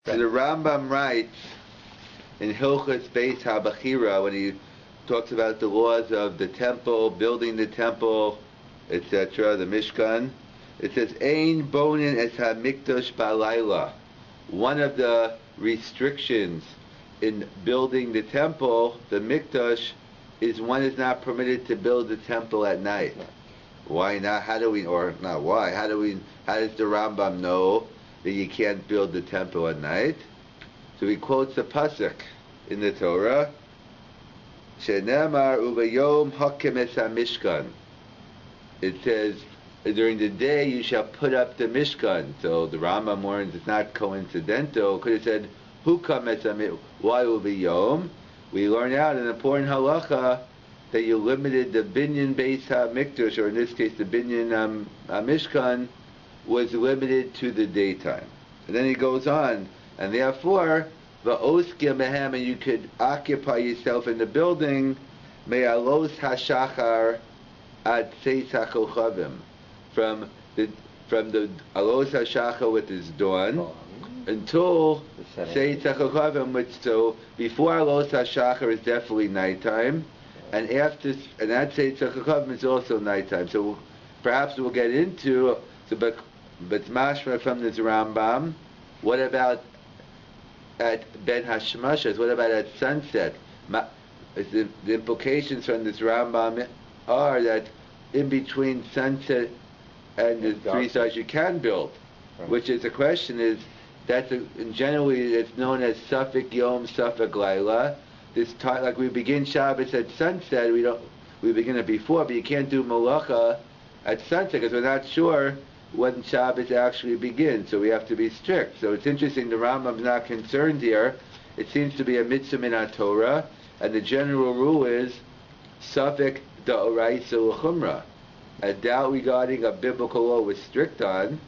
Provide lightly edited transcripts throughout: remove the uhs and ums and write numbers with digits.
So the Rambam writes in Hilchos Beis HaBachira, when he talks about the laws of the temple, building the temple, etc., the Mishkan, it says, Ein bonin es ha-mikdash ba'layla. One of the restrictions in building the temple, the Mikdash, is one is not permitted to build the temple at night. Why not? How do we, or not why, how does the Rambam know that you can't build the temple at night? So he quotes the pasuk in the Torah, Shenemar ubayom hakem es ha-mishkan. It says, during the day you shall put up the Mishkan. So the Rambam warns it's not coincidental. Could have said, Hukam es ha-mishkan. Why will be Yom? We learn out an important halacha that you limited the binyan beis ha-mikdash, or in this case the binyan ha-mishkan, was limited to the daytime. And then he goes on, and therefore, va'oskia mehem, and you could occupy yourself in the building, me'alos ha-shachar ad seis ha-kochavim, from the alos ha-shachar with his dawn, until seis ha-kochavim, which, so before alos ha-shachar is definitely nighttime, and after, and that seis ha-kochavim is also nighttime. So perhaps we'll get into, so, but mashma from this Rambam, what about at Ben Hashmashas? What about at sunset? The implications from this Rambam are that in between sunset and the 3 stars you can build, right. Which is the question is, generally it's known as Safek Yom, Safek Laila. This time, like we begin Shabbos at sunset, we begin it before, but you can't do Malacha at sunset because we're not sure when Shabbos actually begins, so we have to be strict. So it's interesting, the Rambam's not concerned here. It seems to be a mitzvah min ha-Torah, and the general rule is Safek da'oraisa l'chumra. A doubt regarding a biblical law was strict on.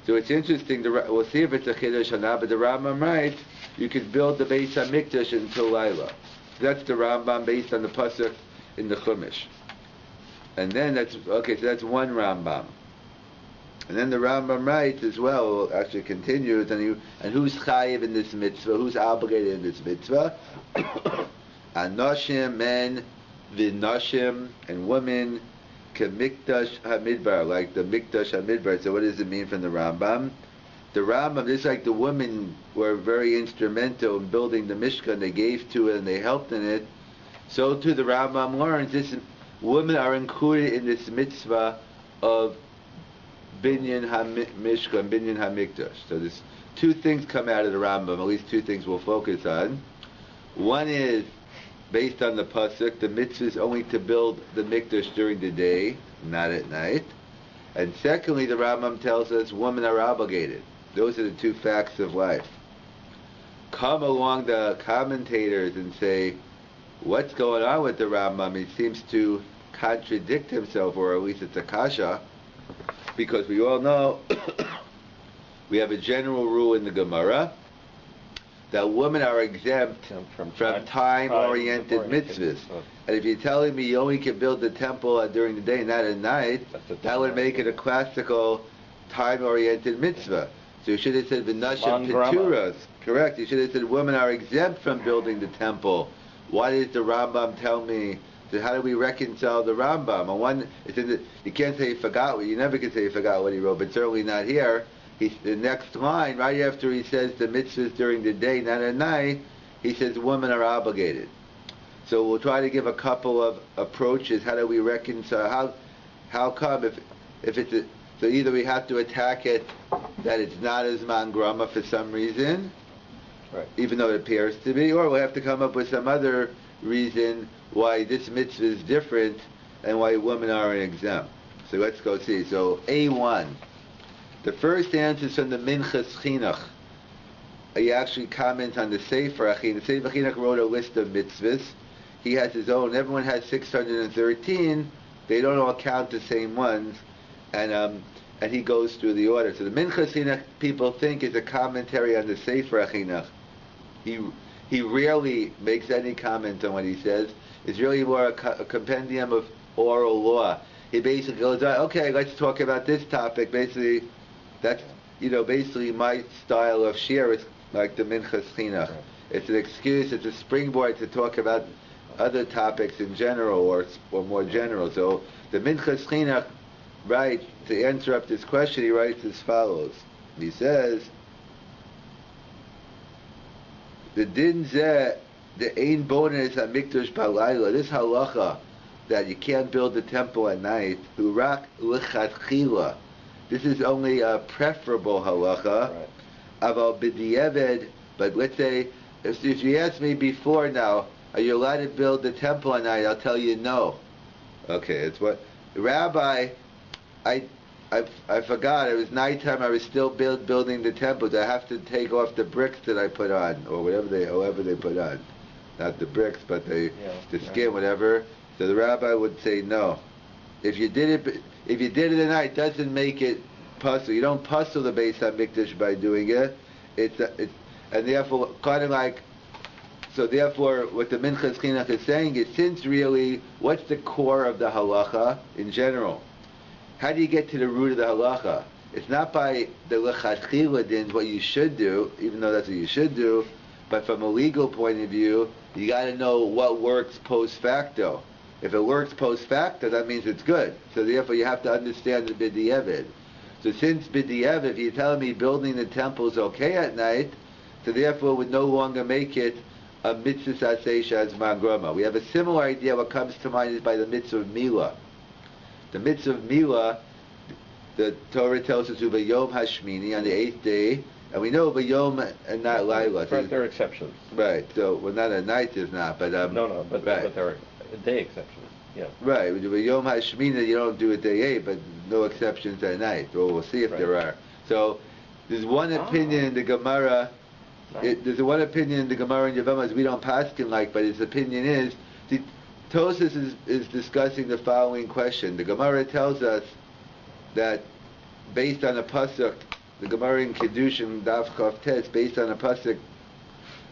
So it's interesting, we'll see if it's a chiddush or not, but the Rambam writes, you could build the Beis HaMikdash until Laila. So that's the Rambam based on the pasuk in the Chumash. And then so that's one Rambam. And then the Rambam writes as well, actually continues, and who's chayiv in this mitzvah, who's obligated in this mitzvah? Anoshim, men, v'noshim, and women, k'mikdash hamidbar, like the mikdash hamidbar. So what does it mean from the Rambam? The Rambam, just like the women were very instrumental in building the Mishkan, they gave to it and they helped in it, so too the Rambam learns women are included in this mitzvah of binyan ha-mishkan, binyan ha-mikdash. So there's 2 things come out of the Rambam, at least 2 things we'll focus on. One is, based on the pasuk, the mitzvah is only to build the mikdash during the day, not at night. And secondly, the Rambam tells us women are obligated. Those are the 2 facts of life. Come along the commentators and say, what's going on with the Rambam? He seems to contradict himself, or at least it's a kasha, because we all know we have a general rule in the Gemara that women are exempt from time-oriented mitzvahs. And if you're telling me you only can build the temple during the day, not at night, that would make it a classical time-oriented mitzvah. So you should have said v'nashim peturas. Correct. You should have said women are exempt from building the temple. Why does the Rambam tell me? So how do we reconcile the Rambam? On one, you can't say you never can say you forgot what he wrote, but certainly not here. The next line, right after he says the mitzvahs during the day, not at night, he says women are obligated. So we'll try to give a couple of approaches. How do we reconcile? How come if it's so either we have to attack it that it's not as man grama for some reason, right, even though it appears to be, or we'll have to come up with some other reason why this mitzvah is different and why women are exempt. So let's go see. So A1. The first answer is from the Minchas Chinuch. He actually comments on the Sefer Chinuch. The Sefer Chinuch wrote a list of mitzvahs. He has his own. Everyone has 613. They don't all count the same ones. And he goes through the order. So the Minchas Chinuch people think is a commentary on the Sefer Chinuch. He rarely makes any comment on what he says. It's really more a compendium of oral law. He basically goes, okay, let's talk about this topic. Basically, that's basically my style of shir. like the Minchas Chinuch. It's an excuse, it's a springboard to talk about other topics in general or more general. So the Minchas Chinuch, right, to answer up this question, he writes as follows. He says, the din zeh, the ein bonus hamikdash balayla, this halacha that you can't build the temple at night, urak lechatchila. This is only a preferable halacha. Right. Aval b'di'eved, but let's say, if you ask me before now, are you allowed to build the temple at night? I'll tell you no. Okay, it's what, Rabbi, I forgot, it was nighttime, I was still building the temple. Do I have to take off the bricks that I put on, or whatever they put on? Not the bricks, but the skin, whatever. So the rabbi would say no. If you did it at night, it doesn't make it puzzle. You don't puzzle the Beis HaMikdash by doing it. And therefore, kind of like, so therefore, what the Minchas Chinuch is saying is, since really, what's the core of the halacha in general? How do you get to the root of the halacha? It's not by the lechatchila din, what you should do, even though that's what you should do, but from a legal point of view, you got to know what works post facto. If it works post facto, that means it's good. So therefore, you have to understand the b'di'eved. So since b'di'eved, if you're telling me building the temple is okay at night, so therefore it would no longer make it a mitzvah saseh shazman groma. We have a similar idea. What comes to mind is by the mitzvah of milah. The mitzvah of milah, the Torah tells us Yom Hashmini on the 8th day, and we know Yom and not Laila. Right, there are exceptions. Right. So, well, not at night is not, but but right. But there are day exceptions. Yeah. Right. With Yom Hashmini, you don't do it day 8, but no exceptions at night. Well, we'll see if there are. So, there's one opinion in the Gemara. There's one opinion in the Gemara in Yevamos we don't paskin like, but his opinion is. Tosas is discussing the following question. The Gemara tells us that based on a pasuk, the Gemara in Kedushin Daf Chav Tes, based on a pasuk,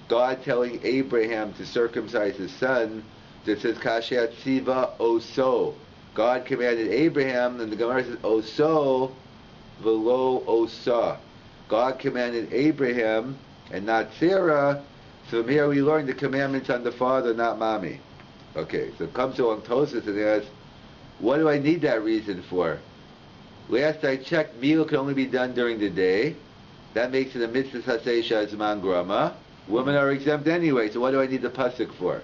God telling Abraham to circumcise his son, that says Kasher Tziva Oso. God commanded Abraham, and the Gemara says Oso velo Osa. God commanded Abraham and not Sarah. So from here we learn the commandments on the father, not mommy. Okay, so it comes along Tosas and asks, what do I need that reason for? Last I checked, meal can only be done during the day. That makes it a mitzvah saseh shazman grama. Women are exempt anyway, so what do I need the pasuk for?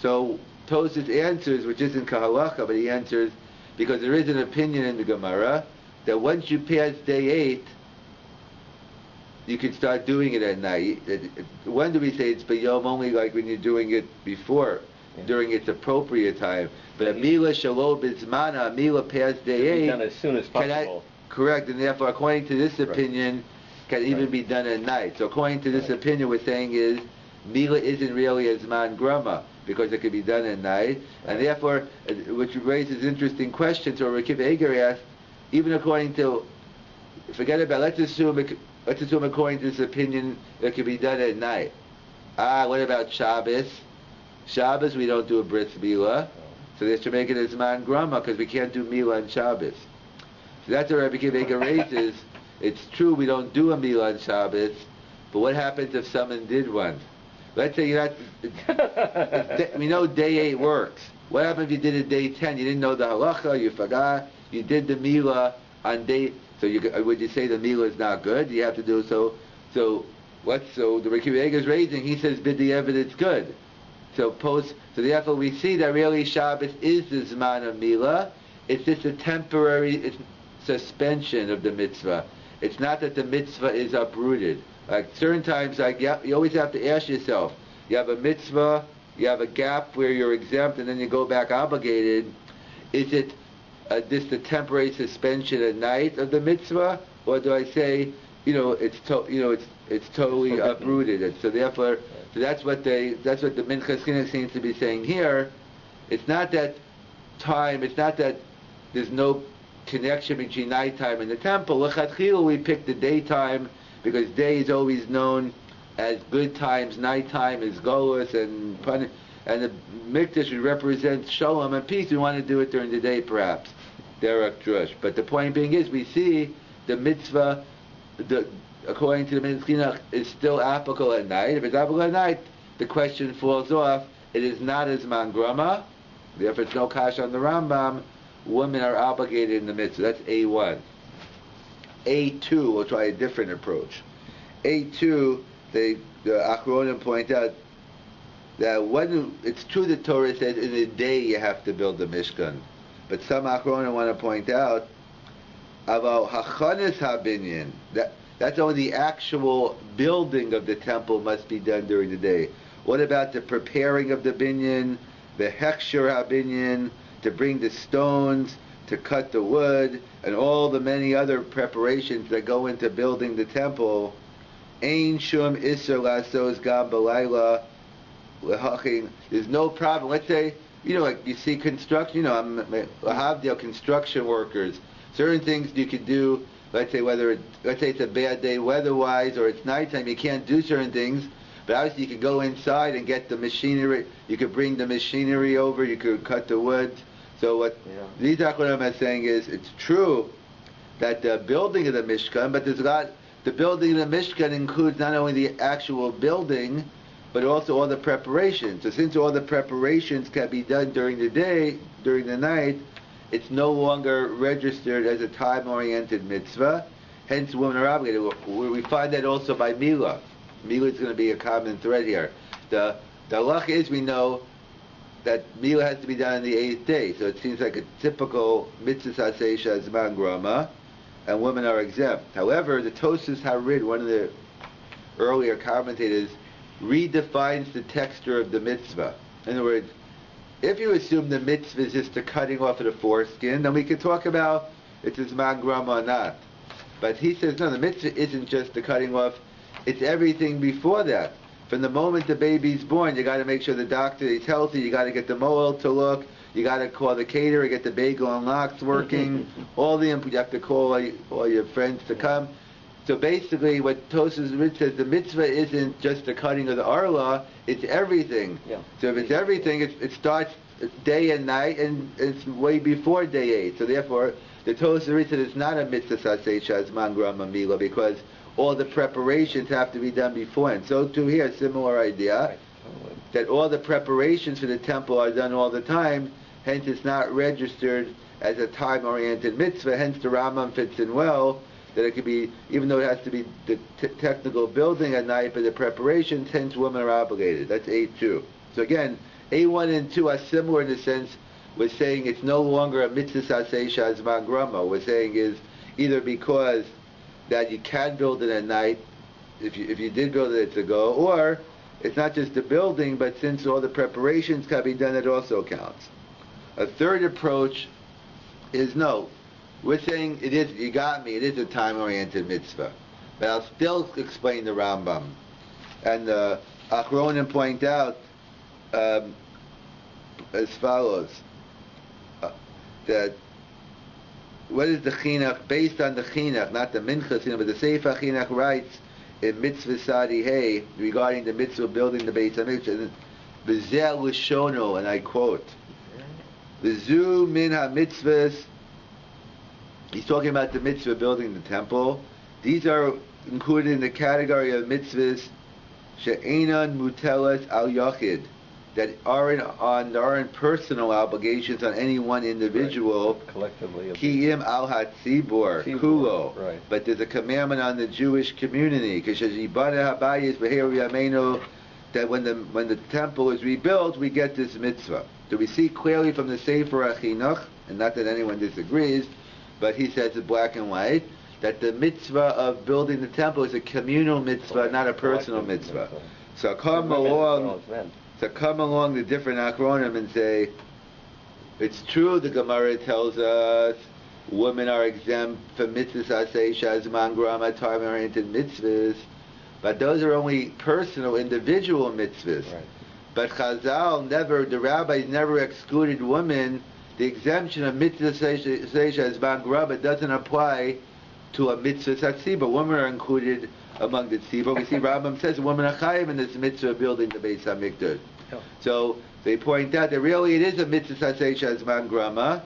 So Tosas answers, which isn't kahalacha, but he answers, because there is an opinion in the Gemara, that once you pass day 8, you can start doing it at night. When do we say it's b'yom? Only like when you're doing it before, during its appropriate time. But a milah shalom b'zmana, a milah past day 8, done as soon as possible. Correct, and therefore, according to this opinion, can even be done at night. So according to this opinion, we're saying is milah isn't really a zman grama because it can be done at night, and therefore, which raises interesting questions. So Rakiv Eger asked, even according to, forget about, let's assume according to this opinion it can be done at night. What about Shabbos? Shabbos we don't do a bris milah, so they should make it as man grama because we can't do milah on Shabbos. So that's what Rabbi Kiva raises. It's true we don't do a milah on Shabbos, but what happens if someone did one? Let's say you're not. We know day 8 works. What happens if you did it day 10? You didn't know the halacha, you forgot. You did the milah on day. So would you say the milah is not good? You have to do so. So the Rabbi Kiva is raising. He says b'di'eved it's good. So therefore we see that really Shabbos is the zman of milah. It's just a temporary suspension of the mitzvah. It's not that the mitzvah is uprooted. Like certain times, you always have to ask yourself, you have a mitzvah, you have a gap where you're exempt, and then you go back obligated. Is it just a temporary suspension at night of the mitzvah, or do I say, it's totally uprooted? And so therefore, that's what the Minchas Chinuch seems to be saying here. It's not that time. It's not that there's no connection between nighttime and the temple. L'chatchila we pick the daytime because day is always known as good times. Nighttime is golus and the mikdash would represent shalom and peace. We want to do it during the day, perhaps. Derek Drush. But the point being is, we see the mitzvah. according to the Minhas Chinuch, is still applicable at night. If it's applicable at night, the question falls off. It is not as Zman Grama. Therefore, it's no kash on the Rambam. Women are obligated in the mitzvah. That's A1. A2, we'll try a different approach. A2, the Achronim point out that when it's true the Torah says in a day you have to build the Mishkan, but some Achronim want to point out about Hachanis HaBinyan, that's only the actual building of the temple must be done during the day. What about the preparing of the binyan, the Hechsher HaBinyan, to bring the stones, to cut the wood, and all the many other preparations that go into building the temple? Ein shum iser lasos gam b'layla lehachin. There's no problem. Let's say, like you see construction, Lahavdil, construction workers, certain things you could do, let's say it's a bad day weather-wise, or it's nighttime, you can't do certain things, but obviously you could go inside and get the machinery, you could bring the machinery over, you could cut the wood. So what these Achronim are saying is, it's true that the building of the Mishkan, but the building of the Mishkan includes not only the actual building, but also all the preparations. So since all the preparations can be done during the day, during the night, it's no longer registered as a time-oriented mitzvah. Hence, women are obligated. We find that also by Milah. Milah is going to be a common thread here. The halach is, we know that Milah has to be done on the 8th day. So it seems like a typical mitzvah sasesha zman grama, and women are exempt. However, the Tosfos Harid, one of the earlier commentators, redefines the texture of the mitzvah. In other words, if you assume the mitzvah is just the cutting off of the foreskin, then we can talk about it's a Zman Grama or not. But he says, no, the mitzvah isn't just the cutting off, it's everything before that. From the moment the baby's born, you got to make sure the doctor is healthy, you got to get the mohel to look, you got to call the caterer, get the bagel and lox working, you have to call all your friends to come. So basically, what Tosfos says, the mitzvah isn't just the cutting of the arla; it's everything. Yeah. So if it's everything, it starts day and night, and it's way before day 8. So therefore, the Tosfos said it's not a mitzvah sasesha zman grama milah, because all the preparations have to be done before. And so too here, similar idea, that all the preparations for the temple are done all the time. Hence, it's not registered as a time-oriented mitzvah. Hence, the Rambam fits in well. That it could be, even though it has to be the technical building at night, but the preparations, hence women are obligated. That's A2. So again, A1 and 2 are similar in the sense we're saying it's no longer a mitzvah sasesha zman grama. We're saying is either because that you can build it at night, if you did build it, it's a go, or it's not just the building, but since all the preparations can be done, it also counts. A third approach is no. We're saying it is, you got me, it is a time-oriented mitzvah. But I'll still explain the Rambam. And Achronim point out as follows, that what is the chinuch, based on the chinuch, not the minchas, but the Sefer chinuch writes in Mitzvah Sadi Hey, regarding the mitzvah building the Beis HaMikdash, B'zeh l'shono, and I quote, V'zu min ha-mitzvahs. He's talking about the mitzvah building the temple. These are included in the category of mitzvahs she'enan mutelas al yachid, that aren't personal obligations on any one individual. Right. Collectively. Kiyim al hatzibur kulo. Right. But there's a commandment on the Jewish community. That when the temple is rebuilt, we get this mitzvah. So we see clearly from the Sefer HaChinuch, and not that anyone disagrees, but he says it black and white, that the mitzvah of building the temple is a communal mitzvah, not a personal mitzvah. So come along the different Achronim and say, it's true the Gemara tells us women are exempt from mitzvahs asesha zman grama, time-oriented mitzvahs, but those are only personal, individual mitzvahs. Right. But Chazal the rabbis never excluded women. The exemption of mitzvah seisha zman grama doesn't apply to a mitzvah tzibur. Women are included among the tzibur. We see Rambam says women are chayim in this mitzvah building the Beis HaMikdash. Oh. So they point out that really it is a mitzvah seisha zman grama,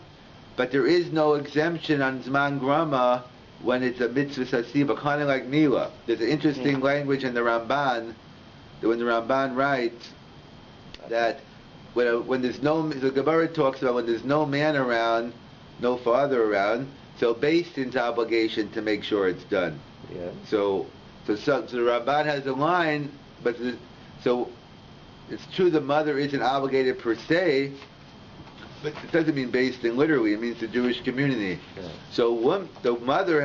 but there is no exemption on zman grama when it's a mitzvah sasiba, kind of like Mila. There's an interesting language in the Ramban, that when the Ramban writes that when there's no, the Gemara talks about when there's no man around, no father around, so Beis Din's obligation to make sure it's done. Yeah. So the Ramban has a line, so it's true the mother isn't obligated per se, but it doesn't mean Beis Din literally. It means the Jewish community. Yeah. So the mother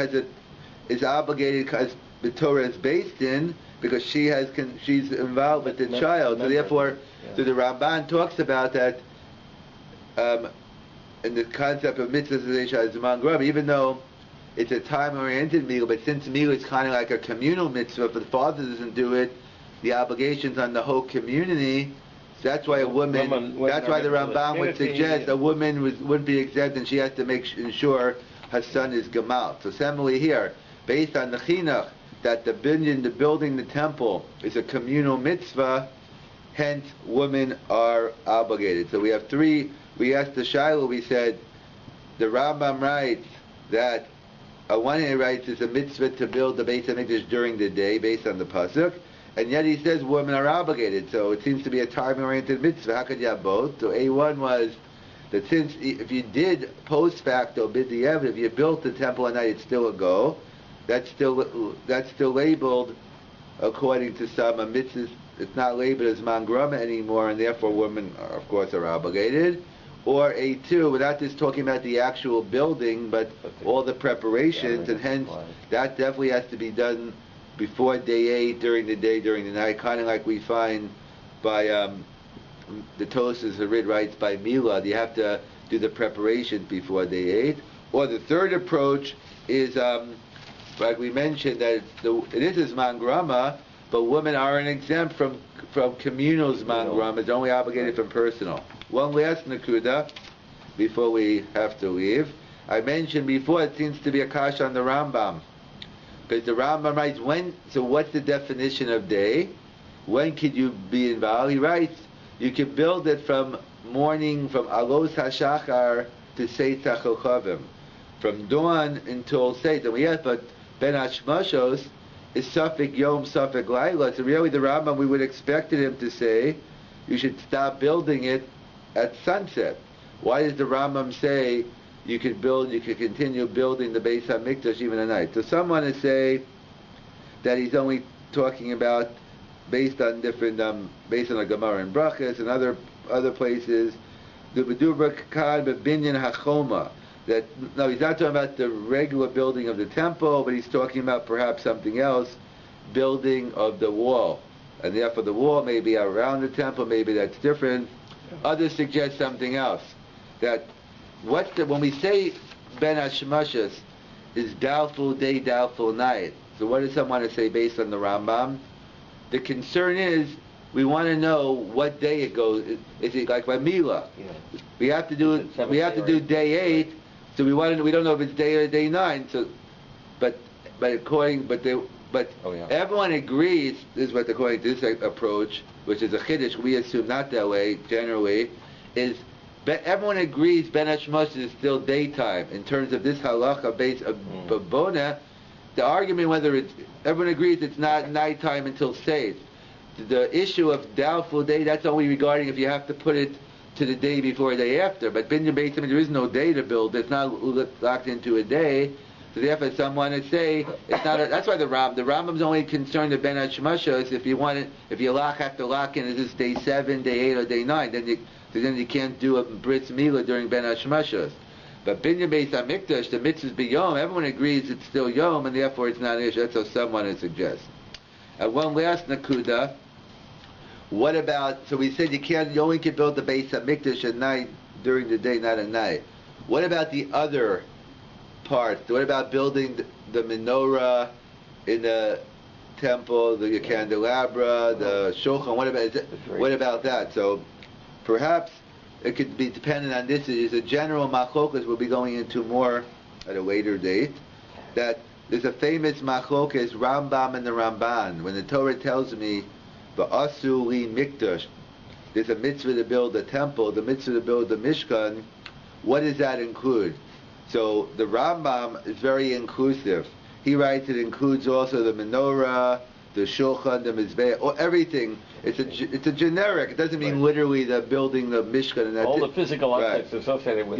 is obligated because the Torah is based in because she's involved with the child. So therefore, so the Ramban talks about that in the concept of mitzvah zman grub, even though it's a time-oriented meal, but since meal is kind of like a communal mitzvah, if the father doesn't do it, the obligation's on the whole community. So that's why that's why the Rambam would suggest a woman wouldn't be exempt, and she has to ensure her son is gemal. So similarly here, based on the chinuch that the building the temple is a communal mitzvah, hence women are obligated. So we have three. We asked the Shiloh. We said the Rambam writes that one hand writes it's a mitzvah to build the Beis Hamikdash during the day based on the pasuk. And yet he says women are obligated, so it seems to be a time-oriented mitzvah. How could you have both? So A1 was that since if you did post facto b'diavad, if you built the temple at night, it's still a go. That's still labeled according to some mitzvahs. It's not labeled as mangrama anymore, and therefore women, of course, are obligated. Or A2, without just talking about the actual building, but all the preparations, and hence that definitely has to be done before day 8, during the day, during the night, kind of like we find by the Tosas Harid writes by Milad, you have to do the preparations before day 8. Or the third approach is, like we mentioned, that it is Zman Grama, but women aren't exempt from communal Zman Grama, it's only obligated from personal. One last Nakuda, before we have to leave. I mentioned before, it seems to be a kash on the Rambam. Because the Rambam writes, so what's the definition of day? When could you be involved? He writes, you can build it from morning, from Alos HaShachar to Seit HaChochavim. From dawn until Seit. And we have, but Ben Hashmashos is Safek Yom, Safek Laila. So really the Rambam, we would expected him to say, you should stop building it at sunset. Why does the Rambam say, you could continue building the Beis Hamikdash even at night? So some want to say that he's only talking about based on different, based on the Gemara and Brachas and other places. The B'dubra Kad B'binyan Hachoma. That no, he's not talking about the regular building of the temple, but he's talking about perhaps something else, building of the wall, and therefore the wall may be around the temple. Maybe that's different. Others suggest something else. That when we say Ben Hashmashas is doubtful day, doubtful night. So what does someone want to say based on the Rambam? The concern is we want to know what day it goes. Is it like by Mila? Yeah. We have to do day 8. So we don't know if it's day or day 9. So, but everyone agrees. This is what according to this approach, which is a chiddush, we assume not that way generally, is. Everyone agrees Ben Hashmashas is still daytime in terms of this halacha base of Bona. The argument everyone agrees it's not nighttime until Seit. The issue of doubtful day, that's only regarding if you have to put it to the day before or day after. But Binyan Beis Hamikdash, there is no day to build. It's not locked into a day. So therefore someone would say it's not. That's why the Rambam's only concerned with Ben Hashmashas if you have to lock in, is this day 7, day 8, or day 9? Then you can't do a Brit Milah during Ben Hashmashas. But Binyan Beis Hamikdash, the mitzvahs be Yom, everyone agrees it's still Yom, and therefore it's not an issue. That's how someone would suggest. And one last Nakuda. What about, so we said you only can build the Beis Hamikdash at night, during the day, not at night. What about the other parts? What about building the menorah in the temple, the candelabra, the shulchan? What about that? So perhaps it could be dependent on this. It is a general machlokas we'll be going into more at a later date. That there's a famous machlokas, Rambam and the Ramban. When the Torah tells me, V'asu li mikdash, there's a mitzvah to build a temple, the mitzvah to build the Mishkan, what does that include? So the Rambam is very inclusive. He writes it includes also the menorah, the shulchan, the mizbeah, or everything. It's a generic. It doesn't mean literally the building the mishkan and that's all it. the physical objects associated with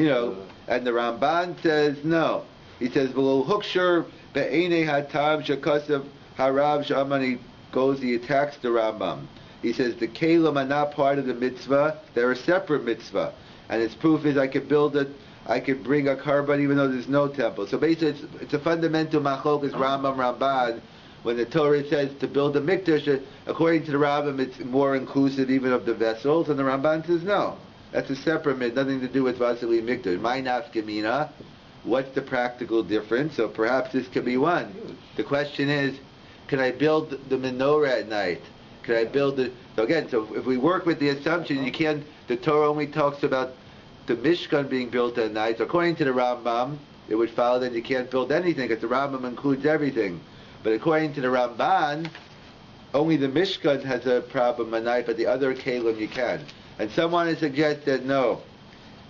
And the Ramban says no. He says v'lo hukshur be'enei hatam shekasav harav shamani goes. He attacks the Rambam. He says the kelim are not part of the mitzvah; they're a separate mitzvah, and its proof is I could build it. I could bring a carbon even though there's no temple. So basically, it's a fundamental machlokas Rambam Ramban. When the Torah says to build a mikdash, according to the Rambam, it's more inclusive even of the vessels, and the Ramban says no. That's a separate mitzvah, nothing to do with Vasili mikdash. My nafkamina, what's the practical difference? So perhaps this could be one. The question is, can I build the menorah at night? Can I build it? So again, if we work with the assumption, you can't. The Torah only talks about the Mishkan being built at night. So according to the Rambam, it would follow that you can't build anything because the Rambam includes everything. But according to the Ramban, only the Mishkan has a problem at night, but the other Kalim you can. And someone has suggested that no,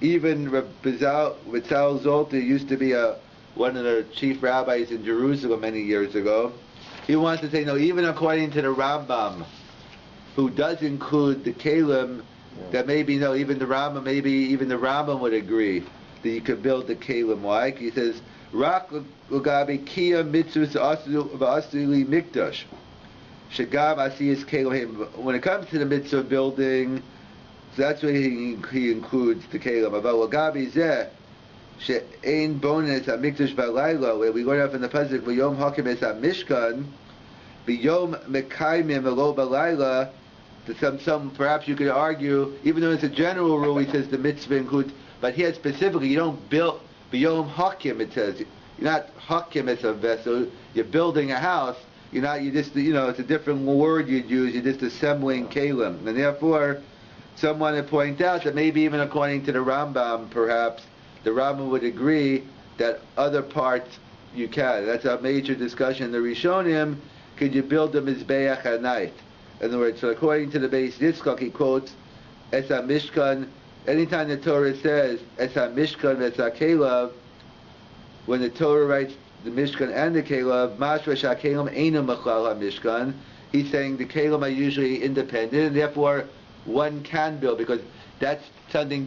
even Rizal Zolta used to be one of the chief rabbis in Jerusalem many years ago. He wants to say no, even according to the Rambam, who does include the Kalim, that maybe no, even the Rambam would agree that you could build the Kalim. Why? He says, "Rak ugabi kia mitzvus v'asili mikdash shagam asiyas Kalim." When it comes to the mitzvah building, so that's where he includes the Kalim. Aval ugabi zeh she'ein bonus hamikdash b'layla, where we learn out from the pasuk v'yom hakim es hamishkan v'yom mekaymim v'lo b'layla. Some perhaps you could argue, even though it's a general rule, he says the mitzvah includes, but here specifically, you don't build b'yom hakim. It says you're not hakim as a vessel. You're building a house. You're not. You just it's a different word you'd use. You're just assembling kalim, and therefore, someone would point out that maybe even according to the Rambam, perhaps the Rambam would agree that other parts you can. That's a major discussion in the Rishonim. Could you build the mizbeach at night? In other words, so according to the Beis Yitzchak, he quotes, Esa Mishkan, anytime the Torah says, Esa Mishkan, Esa Kelev, when the Torah writes the Mishkan and the Kelev, Mashra Shakelim Einu Mechlal HaMishkan, he's saying the Kelim are usually independent, and therefore one can build, because that's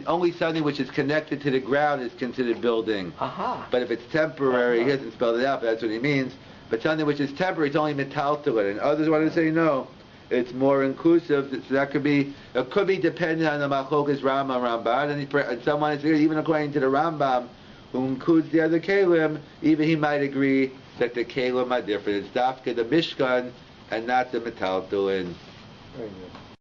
only something which is connected to the ground is considered building. But if it's temporary, he hasn't spelled it out, but that's what he means, but something which is temporary, it's only metaltalin, and others want to say no. It's more inclusive, so that could be dependent on the Machlokas Rambam Ramban, and someone is even according to the Rambam, who includes the other Kalim, even he might agree that the Kalim are different. It's Dafka the Mishkan and not the Metaltalin. Very good.